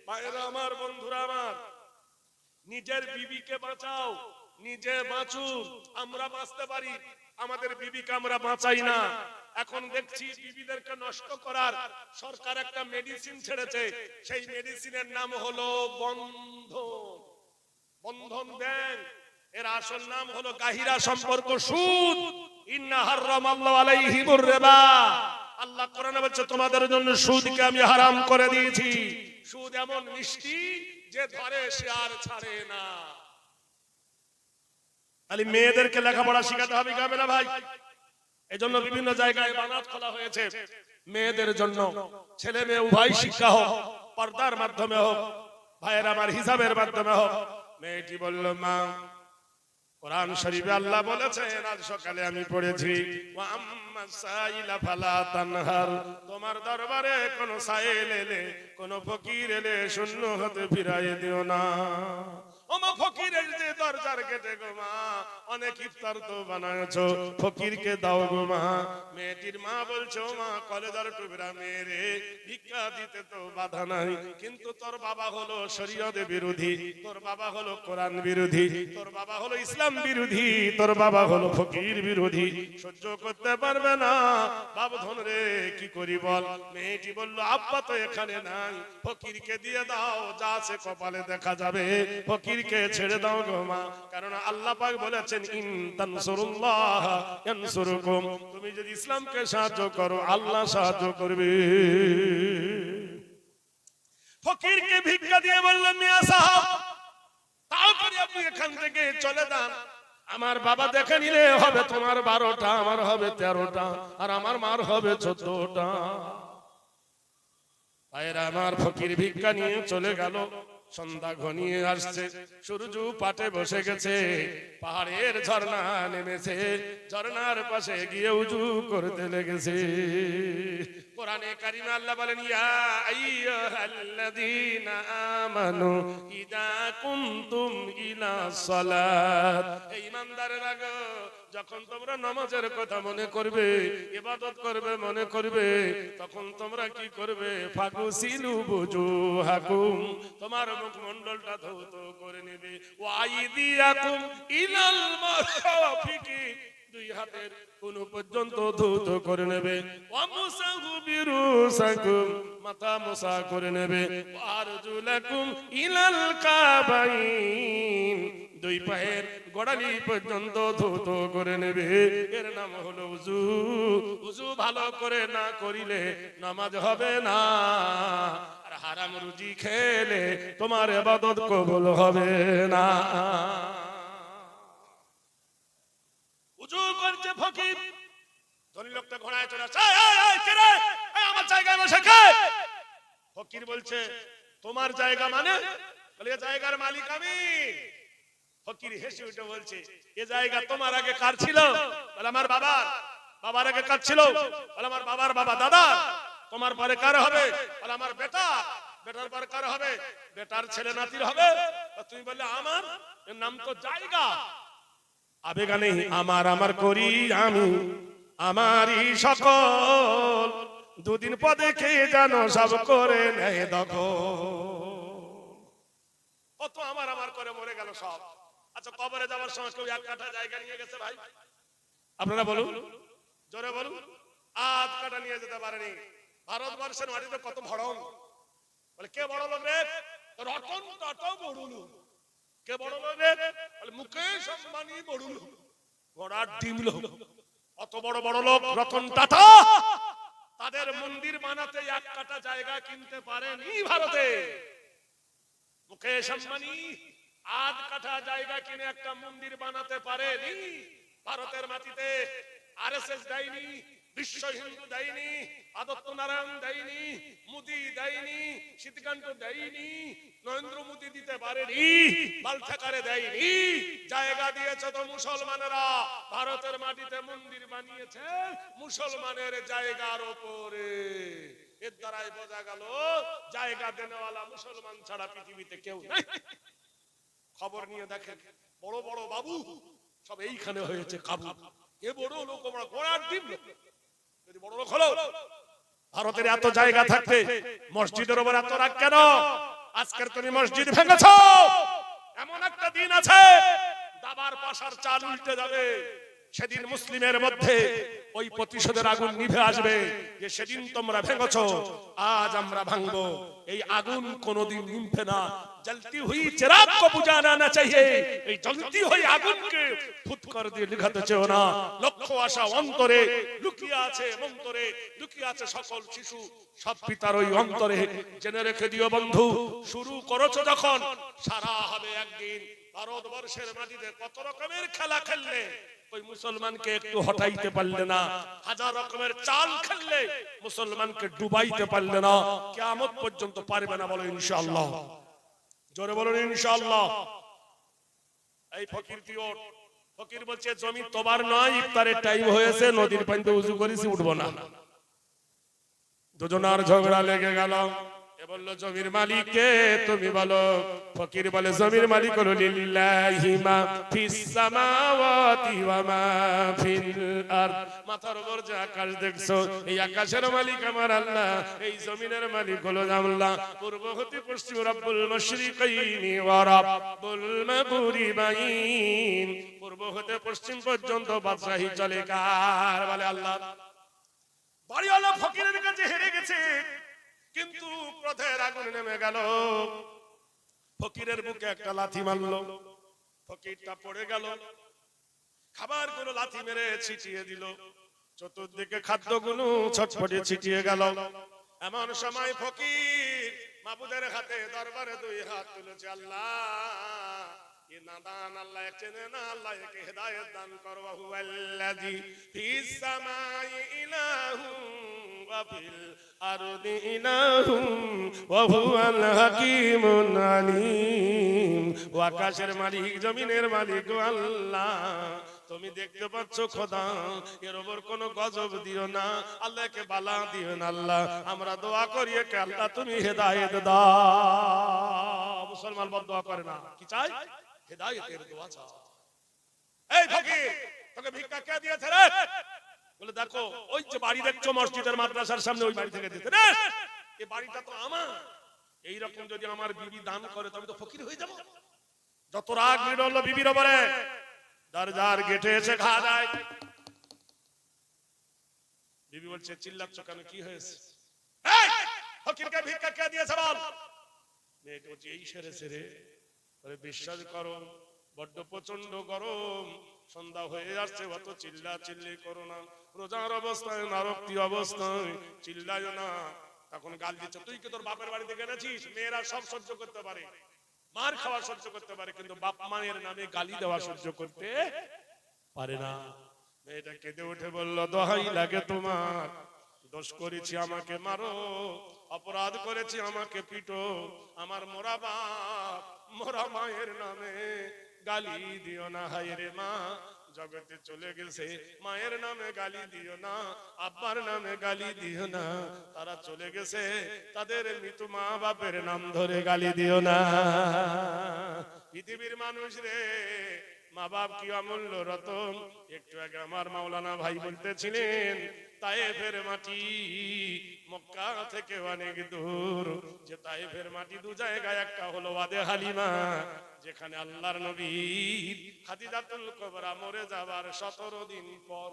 ভাইরা আমার, বন্ধুরা আমার, নিজের বিবিকে বাঁচাও, নিজে বাঁচুন। আমরা বাঁচতে পারি, আমাদের বিবিকে আমরা বাঁচাই না। এখন দেখছি বিবিদেরকে নষ্ট করার সরকার একটা মেডিসিন ছেড়েছে, সেই মেডিসিনের নাম হলো বন্ধন, বন্ধন ব্যাংক। এর আসল নাম হলো গাহিরা সম্পর্ক, সুদ। ইন্না হারামাল্লাহু আলাইহিমুর রিবা, আল্লাহ কোরআনে বলছে তোমাদের জন্য সুদকে আমি হারাম করে দিয়েছি। সুদ এমন মিষ্টি যে ধরে সে আর ছাড়ে না। খালি মেয়েদেরকে লেখাপড়া শিখাতে হবে কি হবে না ভাই? এজন্য বিভিন্ন জায়গায় বানাত খোলা হয়েছে মেয়েদের জন্য। ছেলে মেয়ে উভয় শিক্ষা হোক, পর্দার মাধ্যমে হোক, ভাইয়ের আমার হিসাবের মাধ্যমে হোক। মেয়েটি বলল মা, কোরআন শরীফে আল্লাহ বলেছেন, আজ সকালে আমি পড়েছি ওয়া আম্মা সাইলা ফালা তানহার, তোমার দরবারে কোন সাইল এলে, কোন ফকির এলে শূন্য হাতে ফিরাইয়ে দিও না। ও মা, ফকিরের যে দরজার গেটে গো মা, অনেক ইফতার তো বানায়ছো, ফকিরকে দাও গো মা। মেয়েটির মা বলছো মা, কলেজার টুকরা মেয়েরে, ভিক্ষা দিতে তো বাধা নাই, কিন্তু তোর বাবা হলো শরীয়ত বিরোধী, তোর বাবা হলো কোরআন বিরোধী, তোর বাবা হলো ইসলাম বিরোধী, তোর বাবা হলো ফকির বিরোধী, সহ্য করতে পারবে না। বাপ ধন রে কি করি বল? মেয়েটি বলল আব্বা তো এখানে নাই, ফকিরকে দিয়ে দাও, যা আছে কপালে দেখা যাবে, ফকিরকে ছেড়ে দাও গো মা। কারণ আল্লাহ পাক বলেছেন ইন তানসুরুল্লাহ ইয়ানসুরকুম, তুমি যদি ইসলামকে সাহায্য করো আল্লাহ সাহায্য করবে। ফকিরকে ভিক্ষা দিয়ে বলল মিয়া সাহেব, তাও করে আপনি এখান থেকে চলে যান, আমার বাবা দেখে নিলে হবে তোমার 12টা, আমার হবে 13টা, আর আমার মার হবে 14টা। ভাইরা আমার, ফকির ভিক্ষা নিয়ে চলে গেল। সন্ধ্যা ঘনিয়ে আসছে, সূর্য পাটে বসে গেছে, পাহাড়ের ঝর্ণা নেমেছে, ঝর্ণার পাশে গিয়ে উজু করতে লেগেছে। কোরআনে কারিমে আল্লাহ বলেন, ইয়া আইয়ুহাল্লাযীনা আমানু ইযা কুনতুম ইলা সালাত, হে ঈমানদারেরা গো, যখন তোমরা নামাজের কথা মনে করবে, ইবাদত করবে মনে করবে, তখন তোমরা কি করবে? ফাগুসিলু বুজুহাকুম, তোমার মুখমণ্ডলটা ধৌত করে নেবে, ওয়া আইদিয়াকুম ইলাল মারাফিকি, দুই হাতের কোন পর্যন্ত ধৌত করে নেবে, ওয়ামসাহু বিরুসাকুম, মাথা মোসা করে নেবে, ওয়ারজুলাকুম ইলাল কাবাইন, দুই পায়ের গোড়ালি পর্যন্ত ধৌত করে নেবে। এর নাম হলো উযু। উযু ভালো করে না করিলে নামাজ হবে না, আর হারাম রুজি খেলে তোমার ইবাদত কবুল হবে না। উযু করছে ফকির, ধনী লোকটা ঘোড়ায় চলে আসছে, এই কে রে, এই আমার জায়গায় বসে কে? ফকির বলছে, তোমার জায়গা মানে? বলে এই জায়গার মালিক আমি। ফকির হেসে উঠে বলছে, এ জায়গা তোমার আগে কার ছিল? বলে আমার বাবার। বাবার আগে কার ছিল? বলে আমার বাবার বাবা দাদা। তোমার পরে কার হবে? বলে আমার বেটা। বেটার পরে কার হবে? বেটার ছেলে নাতির হবে। তুমি বললে আমার, এর নাম তো জায়গা। আবেগা নেই, আমার আমার করি আমি, আমারই সকল, দুদিন পদে খেয়ে জানো সব করে নেয় দখল। কত আমার আমার করে মরে গেল সব। আচ্ছা, কবরে যাওয়ার সময় কেউ এক কাঠা জায়গা নিয়ে গেছে ভাই? আপনারা বলুন, জোরে বলুন। আধ কাঠা নিয়ে যেতে পারেনি। ভারতবর্ষের মাটিতে কত ভড়ন। বলে কে বড় লোক রে? রতন টাটা বড় লোক। কে বড় লোক রে? বলে মুকেশ আম্বানি বড় লোক। ঘোড়ার ডিম লোক। অত বড় বড় লোক রতন টাটা, তাদের মন্দির বানাতে এক কাঠা জায়গা কিনতে পারেনি ভারতে। মুকেশ আম্বানি আধ কাঠা জায়গা কিনে একটা মন্দির বানাতে পারেনি ভারতের মাটিতে। আরএসএস দেয়নি, বিশ্ব হিন্দু দেয়নি, আদত্ত নারায়ণ দেয়নি, মোদি দেয়নি, শীতকান্ত দেয়নি, নরেন্দ্র মোদি দিতে পারেনি, বালঠাকারে দেয়নি। জায়গা দিয়েছে তো মুসলমানেরা, ভারতের মাটিতে মন্দির বানিয়েছে মুসলমানের জায়গার উপরে। এর দ্বারাই বোঝা গেল জায়গা দেনেওয়ালা মুসলমান ছাড়া পৃথিবীতে কেউ নেই। খবর নিয়ে দেখেন, বড় বড় বাবু সব এইখানে হয়েছে কাবু। এ বড় লোক, ঘোড়ার ডিম লোক। যদি বড় লোক হলো, ভারতের এত জায়গা থাকতে মসজিদের উপর এত রাগ কেন? আজকের তুমি মসজিদ ভেঙেছো, এমন একটা দিন আছে দাবার পাশার চাল উল্টে যাবে। সেদিন মুসলিমের মধ্যে ওই প্রতিশোধের আগুন নিভে আসবে, যে সেদিন তোমরা ভেঙেছো, আজ আমরা ভাঙবো। এই আগুন কোনোদিন নিভবে না। জ্বলতি হুই চিরাগ কো বুঝানা না চাইয়ে, এই জ্বলতি হুই আগুনকে ফুৎকার দিয়ে নিভাতে চেও না। লক্ষ্য আশা অন্তরে লুকিয়ে আছে, অন্তরে লুকিয়ে আছে সকল শিশু সব পিতার ওই অন্তরে। জেনে রেখে দিও বন্ধু, শুরু করেছো যখন, সারা হবে একদিন। ভারতবর্ষের মাটিতে কত রকমের খেলা খেললে ওই মুসলমানকে একটু হটাইতে পারলে না। হাজার রকমের চাল খেললে মুসলমানকে ডুবাইতে পারলে না। কিয়ামত পর্যন্ত পারবে না। বলো ইনশাআল্লাহ, জোরে বলুন ইনশাআল্লাহ। এই ফকির কি ওঠ? ফকির বলছে জমি তোমার নয়, ইফতারের টাইম হয়েছে, নদীর পানিতে উযু করেছি, উঠবো না। দুজনার ঝগড়া লেগে গেল। এ বলল জমির মালিক কে? তুমি বলো। ফকির বলে জমির মালিক হলো লিল্লাহি মা ফিস সামাওয়াতি ওয়া মা ফিল আরদ। মাথার উপর যে আকাশ দেখছো, এই আকাশের মালিক আমার আল্লাহ, এই জমিনের মালিক হলো আল্লাহ। পূর্ব হতে পশ্চিম রব্বুল মাশরিকাইনি ওয়া রব্বুল মাগরিবাইন, পূর্ব হতে পশ্চিম পর্যন্ত বাদশাহী চলে কার? বলে আল্লাহ। বাড়িওয়ালা ফকিরের কাছে হেরে গেছে, কিন্তু ক্রোধের আগুন নেমে গেল। ফকিরের বুকে একটা লাথি মারলো, ফকিরটা পড়ে গেল। খাবারগুলো লাথি মেরে ছিটিয়ে দিল, চতুর্দিকে খাদ্যগুলো ছটফটে ছিটিয়ে গেল। এমন সময় ফকির মাবুদের হাতে দরবারে দুই হাত তুলেছে, আল্লাহ এ নাদান, আল্লাহ চেনে না, আল্লাহ একে হেদায়েত দান করো। হুয়াল্লাযী ফিস সামাই ইলাহু ওয়া ফিল আরদি ইলাহুম ওয়া হুয়াল হাকীমুল আলীম। ও আকাশের মালিক, জমিনের মালিক আল্লাহ, তুমি দেখতে পাচ্ছ খোদা, এর উপর কোন গজব দিও না, আল্লাহকে বালা দিও না। আল্লাহ আমরা দোয়া করি কে আল্লাহ তুমি হেদায়েত দাও। মুসলমান বদ দোয়া করে না, কি চাই? হেদায়েতের দোয়া চাও। এই ফকির, তোকে ভিক্ষা কে দিয়েছে রে? বলে দেখো ওই যে বাড়ি দেখছো মসজিদের মাদ্রাসার সামনে, ওই বাড়ি থেকে দিয়েছে রে। এই বাড়িটা তো আমার। এই রকম যদি আমার বিবি দান করে তবে তো ফকির হয়ে যাব। যত রাগ বিড়ল বিবির উপরে, দরজার গেটে এসে খাওয়া যায়। বিবি বলছে চিল্লাচ্ছ কেন, কি হয়েছে? এই ফকিরকে ভিক্ষা কে দিয়েছে বল। মেয়েটা বলছে এই সেরেছে রে। বলে বিশ্বাস করো বড্ড প্রচন্ড গরম, সন্ধ্যা হয়ে আসছে, অত চিল্লা চিল্লি করো না। রোজার অবস্থায় নারক্তি অবস্থায় চিল্লাইও না। তখন গাল দিচ্ছে, তুই কি তোর বাপের বাড়িতে গেছিস? মেয়েরা সব সহ্য করতে পারে, মার খাওয়া সহ্য করতে পারে, কিন্তু বাপ মায়ের নামে গালি দেওয়া সহ্য করতে পারে না। মেয়েটা কেঁদে উঠে বলল, দোহাই লাগে তোমার, দোষ করেছি আমাকে মারো, অপরাধ করেছি আমাকে পিটো, আমার মোরা বাপ মোরা মায়ের নামে গালি দিও না। হায় রে মা জগতে চলে গেছে, মায়ের নামে গালি দিও না, আব্বার নামে গালি দিও না, তারা চলে গেছে, তাদের মৃত মা বাপের নাম ধরে গালি দিও না। পৃথিবীর মানুষ রে, মা বাপ কি অমূল্য রতন। একটু আগে আমার মাওলানা ভাই বলতেছিলেন, তায়েফের মাটি মক্কা থেকে অনেক দূর, যে তায়েফের মাটি দু জায়গায়, একটা হলো ওয়াদে হালিমা, যেখানে আল্লাহর নবী খাদিজাতুল কুবরা মরে যাবার 17 দিন পর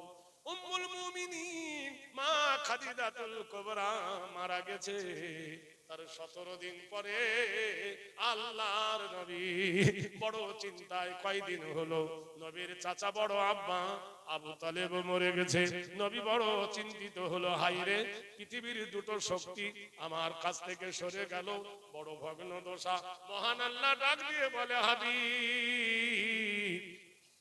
উম্মুল মুমিনিন মা খাদিজাতুল কুবরা মারা গেছে। তার 17 দিন পরে আল্লাহর নবী বড় চিন্তায়, কয়দিন হলো নবীর চাচা বড় আব্বা আবু তালেব মরে গেছে। নবী বড় চিন্তিত হলো, হায়রে পৃথিবীর দুটো শক্তি আমার কাছ থেকে সরে গেল, বড় ভগ্ন দশা। মহান আল্লাহ ডাক দিয়ে বলে, হাবিব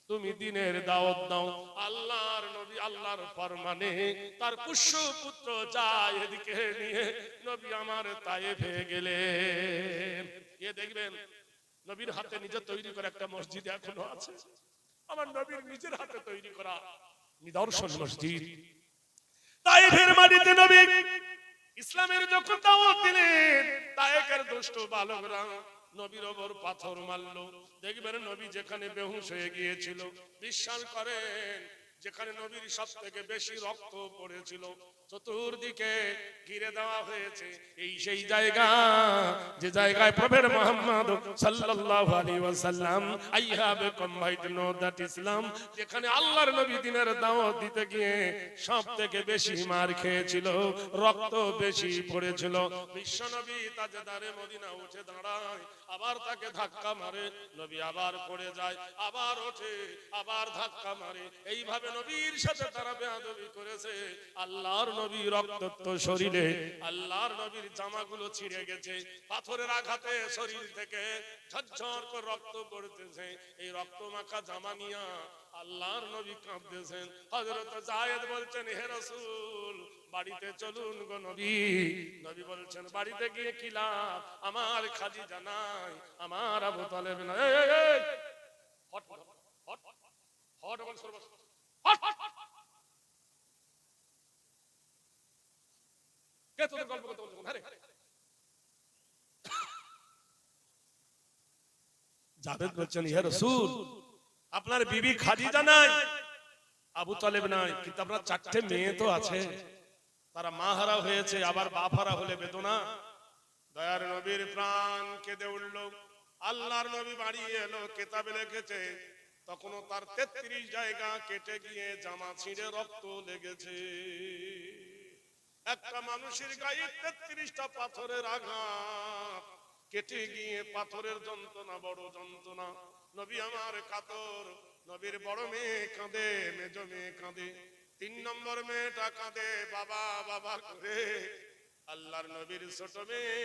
তুমি দিনের দাওয়াত দাও। আল্লাহর নবী আল্লাহর ফরমানে তার পুষ্য পুত্র যায় এদিকে নিয়ে নবী আমার তায়েফে গেলেন। এ দেখবেন নবীর হাতে নিজে তৈরি করা একটা মসজিদ এখনো আছে, আমার নবীর নিজের হাতে তৈরি করা নিদর্শন মসজিদ। তায়েফের মাটিতে নবী ইসলামের যখন দাওয়াত দিলেন, তায়েফের দুষ্ট বালকরা নবীর ওপর পাথর মারলো। দেখবেন নবী যেখানে বেহুশ হয়ে গিয়েছিল, বিশ্বাস করেন যেখানে নবীর সব থেকে বেশি রক্ত পড়েছিল, চতুর্দিকে ঘিরে দেওয়া হয়েছে। এই সেই জায়গা যে জায়গায় প্রভের মুহাম্মদ সাল্লাল্লাহু আলাইহি ওয়াসাল্লাম I have combined know that ইসলাম, যেখানে আল্লাহর নবী দিনের দাওয়াত দিতে গিয়ে সব থেকে বেশি মার খেয়েছিল, রক্ত বেশি পড়েছিল। বিশ্ব নবী তাজদারে মদিনা উঠে দাঁড়ায়, আবার তাকে ধাক্কা মারে, নবী আবার পড়ে যায়, আবার ওঠে, আবার ধাক্কা মারে। এইভাবে নবীর সাথে তারা বেয়াদবি করেছে। আল্লাহর নবী রক্তাক্ত শরীরে, আল্লাহর নবীর জামাগুলো ছিঁড়ে গেছে, পাথরের আঘাতে শরীর থেকে ঝরঝর করে রক্ত পড়তেছে। এই রক্ত মাখা জামা নিয়া আল্লাহর নবী কাঁদতেছেন। হযরত যায়েদ বলছেন, হে রাসূল বাড়িতে চলুন গো নবী। নবী বলছেন, বাড়িতে গিয়ে কি লাভ, আমার খাদিজা নাই, আমার আবু তালেব নাই। এই হট হট হট হট বল সর্বস হট হট। কে তোদের গল্প করতে বলছে? আরে যাবেদ বলছেন, হে রাসূল আপনার বিবি খাদিজা নাই, আবু তালেব নাই, কিন্তু আপনার 4টে মেয়ে তো আছে, তারা মাহারা হয়েছে, আবার বাপহারা হলে বেদনা। দয়ার নবীর প্রাণ কেঁদে উঠল। আল্লাহর নবী বাড়ি এলো, কেতাবে লিখেছে তখনও তার 33 জায়গা কেটে গিয়ে জামা ছিঁড়ে রক্ত লেগেছে। একটা মানুষের গায়ে 33টা পাথরের আঘাত, কেটে গিয়ে পাথরের যন্ত্রণা বড় যন্ত্রণা। নবী আমার কাতর, নবীর বড় মেয়ে কাঁদে, মেজ মেয়ে কাঁদে, 3 নম্বর মেয়েটা কাঁদে বাবা বাবা করে। আল্লাহর নবীর ছোট মেয়ে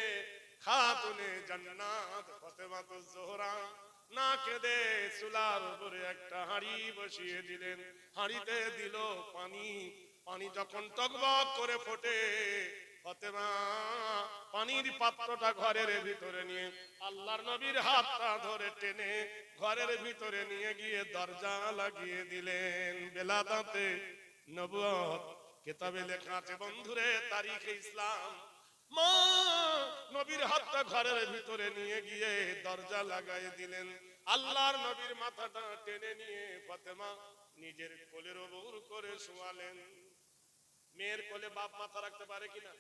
খাতুনে জান্নাত ফাতেমাতুজ জোহরা না কেঁদে চুলার উপরে একটা হাঁড়ি বসিয়ে দিলেন। হাঁড়িতে দিল পানি। পানি যখন টকবক করে ফোটে, ফাতেমা পানির পাত্রটা ঘরের ভিতরে নিয়ে আল্লাহর নবীর হাতটা ধরে টেনে ঘরের ভিতরে নিয়ে গিয়ে দরজা লাগিয়ে দিলেন। বেলাদাতে নবুয়ত কিতাবে লেখা আছে বন্ধুরে, তারিখে ইসলাম। মা নবীর হাতটা ঘরের ভিতরে নিয়ে গিয়ে দরজা লাগাই দিলেন। আল্লাহর নবীর মাথাটা টেনে নিয়ে ফাতেমা নিজের কোলের ওপর করে শোয়ালেন। মেয়ের কোলে বাপ মাথা রাখতে পারে কিনা?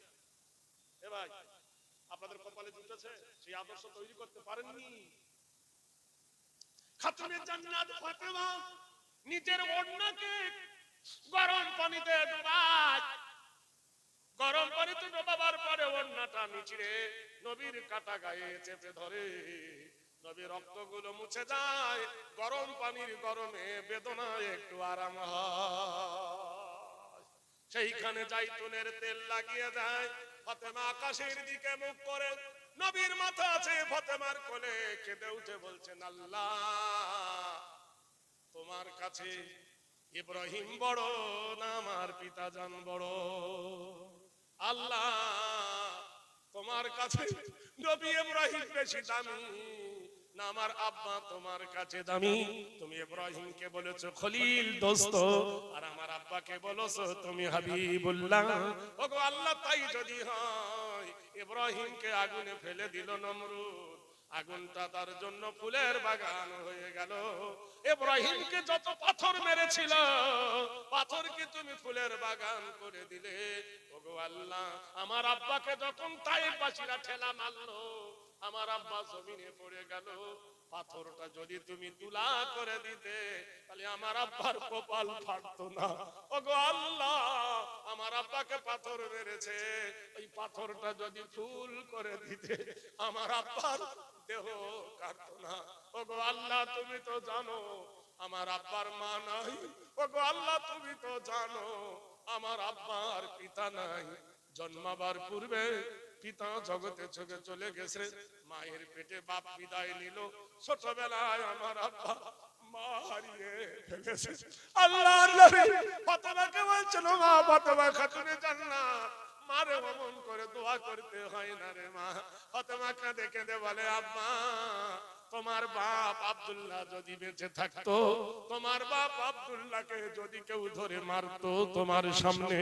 এ ভাই, আপনাদের কপালে জুটেছে? সেই আদর্শ তৈরি করতে পারেননি। খাতুনে জান্নাত ফাতেমা নিজের ওড়নাকে গরম পানিতে ডুবায়। গরম পানিতে ডোবাবার পরে ওড়নাটা নিচড়ে নবীর কাটা গায়ে চেপে ধরে। নবীর রক্তগুলো মুছে যায়। গরম পানির গরমে বেদনায় একটু আরাম হয়। সেইখানে জাইতুনের তেল লাগিয়ে যায়। ফাতেমা আকাশের দিকে মুখ করে, নবীর মাথা আছে ফাতেমার কোলে, কেঁদে উঠে বলছেন, আল্লাহ তোমার কাছে ইব্রাহিম বড় না আমার পিতাজান বড়? আল্লাহ তোমার কাছে নবী ইব্রাহিম বেশি দামি না আমার আব্বা তোমার কাছে দামি? তুমি ইব্রাহিমকে বলেছো খলিল দোস্ত, আর আমার আব্বাকে বলেছো তুমি হাবিবুল্লাহ। ওগো আল্লাহ, তাই যদি হয় ইব্রাহিমকে আগুনে ফেলে দিল নমরুদ, আগুনটা তার জন্য ফুলের বাগান হয়ে গেল। ইব্রাহিমকে যত পাথর মেরেছিল, পাথরকে তুমি ফুলের বাগান করে দিলে। ওগো আল্লাহ, আমার আব্বাকে যখন তায়েফবাসীরা ঠেলা মারলো, আমার আব্বা জমিনে পড়ে গেল, পাথরটা যদি তুমি তুলা করে দিতে তাহলে আমার আব্বার কপাল ফাটতো না। ওগো আল্লাহ, আমার আব্বাকে পাথর মেরেছে, ওই পাথরটা যদি ফুল করে দিতে আমার আব্বার দেহ কাটতো না। ওগো আল্লাহ, তুমি তো জানো আমার আব্বার মা নাই। ওগো আল্লাহ, তুমি তো জানো আমার আব্বার পিতা নাই। জন্মাবার পূর্বে পিতা জগতে ছেড়ে চলে গেছে, মায়ের পেটে বাপ বিদায় নিল। ছোটবেলায় আমার আব্বা মা হারিয়ে ফেলেছে। আল্লাহর নবী ফাতেমাকে বলছিল, মা ফাতেমা খাতুনে জান্নাত, মারে অমন করে দোয়া করতে হয় না রে মা। ফাতেমা কাঁদে কেঁদে বলে, আব্বা তোমার বাপ আব্দুল্লাহ যদি বেঁচে থাকতো, তোমার বাপ আব্দুল্লাহকে যদি কেউ ধরে মারতো, তোমার সামনে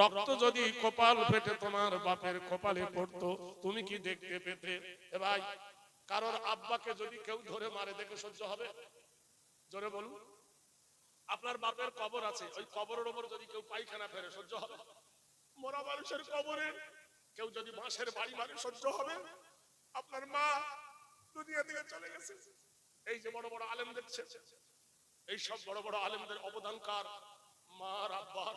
রক্ত যদি কপাল ফেটে তোমার বাপের কপালে পড়তো, তুমি কি দেখতে পেতে? এ ভাই, কারোর আব্বাকে যদি কেউ ধরে মারে দেখে সহ্য হবে? জোরে বলুন। আপনার বাপের কবর আছে, ওই কবরের উপর যদি কেউ পায়খানা ফেরে সহ্য হবে? মরা মানুষের কবরে কেউ যদি বাঁশের বাড়ি মারে সহ্য হবে? আপনার মা দুনিয়া থেকে চলে গেছে। এই যে বড় বড় আলেম দেখছেন, এই সব বড় বড় আলেমদের অবদান কার? মার আব্বার।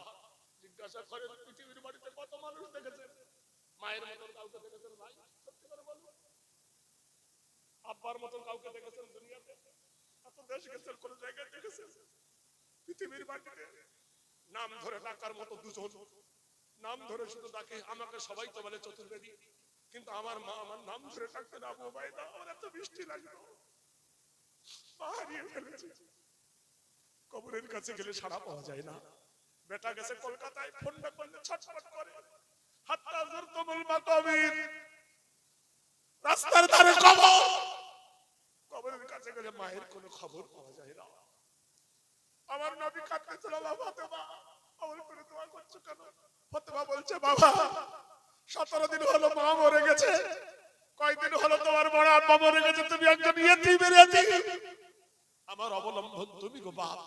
জিজ্ঞাসা করেন পৃথিবীর বাড়িতে কত মানুষ দেখেছেন, মায়ের মতন কাউকে দেখেছেন ভাই? সত্যি করে বলুন। আব্বার মতন কাউকে দেখেছেন দুনিয়াতে? এত দেশ গেছেন, কোন জায়গায় দেখেছেন? পৃথিবীর বাড়িতে নাম ধরে ডাকার মতো দুজন, নাম ধরে শুধু ডাকে, আমাকে সবাই তো বলে চতুর্বেদী, কিন্তু আমার মা আমার নাম ধরে ডাকতেন আবু ওবায়দা। আমার এত বৃষ্টি লাগলো, হারিয়ে ফেলেছে। কবরের কাছে গেলে সাড়া পাওয়া যায় না। বেটা গেছে কলকাতায়, ফোন না করলে ছটফট করে। হাত্তা যুরতুমুল মাকাবির, রাস্তার ধারে কবর, কবরের কাছে গেলে মায়ের কোনো খবর পাওয়া যায় না। আমার নবী কাঁদতেছিল, ফাতেমা আমার করে দোয়া করছো কেন? ফাতেমা বলছে, বাবা 17 দিন হলো মা মরে গেছে, কয়দিন হলো তোমার বড় আব্বা মরে গেছে, তুমি একজন ইয়েতিমের এতিম, আমার অবলম্বন তুমি গো বাপ।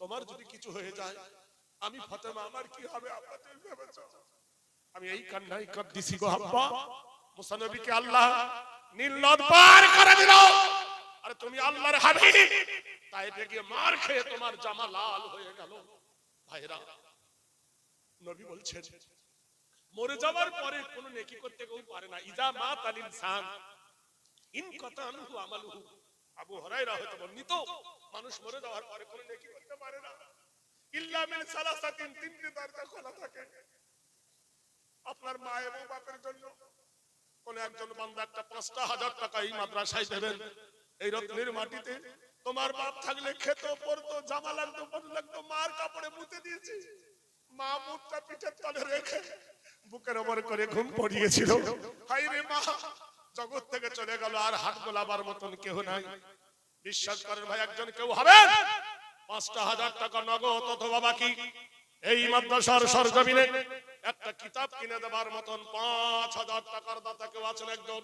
তোমার যদি কিছু হয়ে যায় আমি ফাতেমা, আমার কি হবে? আব্বা তুমি ভেবেছো? আমি এই কান্নাই কাঁদতেছি গো আব্বা। মুসা নবীকে আল্লাহ নীল নদ পার করে দিল, আরে তুমি আল্লাহর হাবিব, তাইফে গিয়ে মার খেয়ে তোমার জামা লাল হয়ে গেল। ভাইরা, নবী বলছেন মরে যাওয়ার পরে কোনো নেকি করতে কেউ পারে না। ইজা মাতাল ইনসান ইনকাতা আনহু আমালুহু। আবু হুরায়রা হতে বর্ণিত, মানুষ মরে যাওয়ার পরে কোনো নেকি করতে পারে না ইল্লা মিন সালাসাতিন, তিনটি দরজা খোলা থাকে। আপনার মা এবং বাপের জন্য কোন একজন বান্দা একটা 5,000 টাকা এই মাদ্রাসায় দেবেন, এই রত্নের মাটিতে তোমার বাপ থাকলে খেত পড়তো, জামা লাগতো, পড়তো লাগতো, মার কাপড়ে মুতে দিয়েছি। মা মুখটা পিঠের তলে রেখে বুকের ওপর করে ঘুম পড়িয়েছিল। হাই রে মা, জগৎ থেকে চলে গেল, আর হাত গোলাবার মতন কেউ নাই। বিশ্বাস করেন ভাই, একজন কেউ হবেন ৫,০০০ টাকা নগদ অথবা বাকি এই মাদ্রাসার সরজমিনে একটা কিতাব কিনে দেবার মতন ৫,০০০ টাকার দাতা কেউ আছেন একজন?